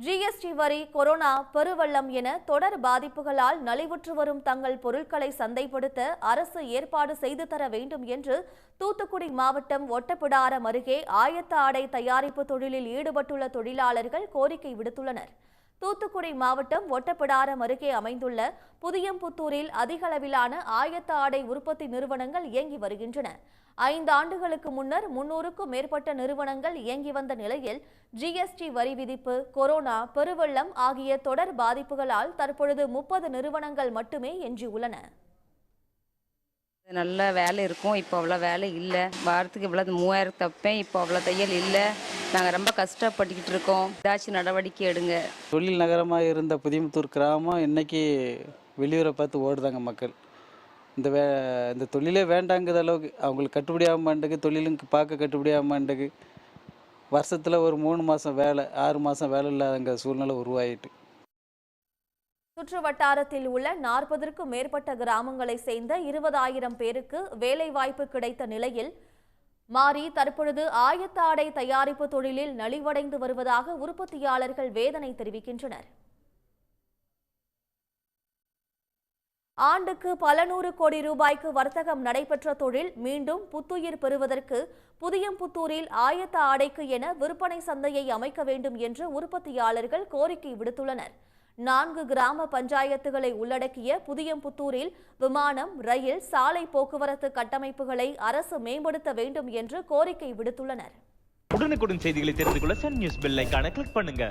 GST வரி, corona, பெருவெள்ளம் என தொடர் பாதிப்புகளால் நலிவுற்று வரும் தங்கள் பொருட்களை சந்தைப்படுத்த அரசு ஏற்பாடு செய்து தர வேண்டும் என்று தூத்துக்குடி மாவட்டம் ஒட்டப்பிடாரம் அருகே ஆயத்த ஆடை தயாரிப்பு தொழிலில் ஈடுபட்டுள்ள தொழிலாளர்கள் கோரிக்கை விடுத்துள்ளனர். தூத்துக்குடி மாவட்டம் ஒட்டப்பிடாரம் அருகே அமைந்துள்ள புதியம்புத்தூரில் அதிக அளவிலான ஆயத்த ஆடை உற்பத்தி நிறுவனங்கள் இயங்கி வருகின்றன. 5 ஆண்டுகளுக்கு முன்னர் 300க்கும் மேற்பட்ட நிறுவனங்கள் இயங்கி வந்த நிலையில் ஜிஎஸ்டி வரி விதிப்பு, கொரோனா, பெருவெள்ளம் ஆகிய தொடர் பாதிப்புகளால் தற்பொழுது 30 நிறுவனங்கள் மட்டுமே எஞ்சியுள்ளன. நல்ல வேலை இருக்கும். இப்போ அவ்வளோ வேலை இல்லை. வாரத்துக்கு இவ்வளோ 3000 தப்பேன். இப்போ அவ்வளோ தையல் இல்லை. நாங்கள் ரொம்ப கஷ்டப்பட்டுக்கிட்டு இருக்கோம். ஏதாச்சும் நடவடிக்கை எடுங்க. தொழில் நகரமாக இருந்த புதியமுத்தூர் கிராமம் இன்னைக்கு வெளியூரை பார்த்து ஓடுதாங்க மக்கள். இந்த தொழிலே வேண்டாங்கிற அளவுக்கு அவங்களுக்கு கட்டுப்படியாக மாட்டேங்குது. தொழிலும் பார்க்க கட்டுப்படியாக மாட்டேங்குது. வருஷத்தில் ஒரு 3 மாதம் வேலை, 6 மாதம் வேலை இல்லாதங்க சூழ்நிலை உருவாயிட்டு. சுற்று வட்டாரத்தில் உள்ள 40க்கும் மேற்பட்ட கிராமங்களை சேர்ந்த 20,000 பேருக்கு வேலைவாய்ப்பு கிடைத்த நிலையில் மாறி தற்பொழுது ஆயத்த ஆடை தயாரிப்பு தொழிலில் நலிவடைந்து வருவதாக உற்பத்தியாளர்கள் வேதனை தெரிவிக்கின்றனர். ஆண்டுக்கு பல 100 கோடி ரூபாய்க்கு வர்த்தகம் நடைபெற்ற தொழில் மீண்டும் புத்துயிர் பெறுவதற்கு புதியம்புத்தூரில் ஆயத்த ஆடைக்கு என விற்பனை சந்தையை அமைக்க வேண்டும் என்று உற்பத்தியாளர்கள் கோரிக்கை விடுத்துள்ளனர். 4 கிராம பஞ்சாயத்துகளை உள்ளடக்கிய புதியம்புத்தூரில் விமானம், ரயில், சாலை போக்குவரத்து கட்டமைப்புகளை அரசு மேம்படுத்த வேண்டும் என்று கோரிக்கை விடுத்துள்ளனர். உடனுக்குடன் செய்திகளை தெரிந்து கொள்ள சன் நியூஸ் பெல் ஐகானை கிளிக் பண்ணுங்க.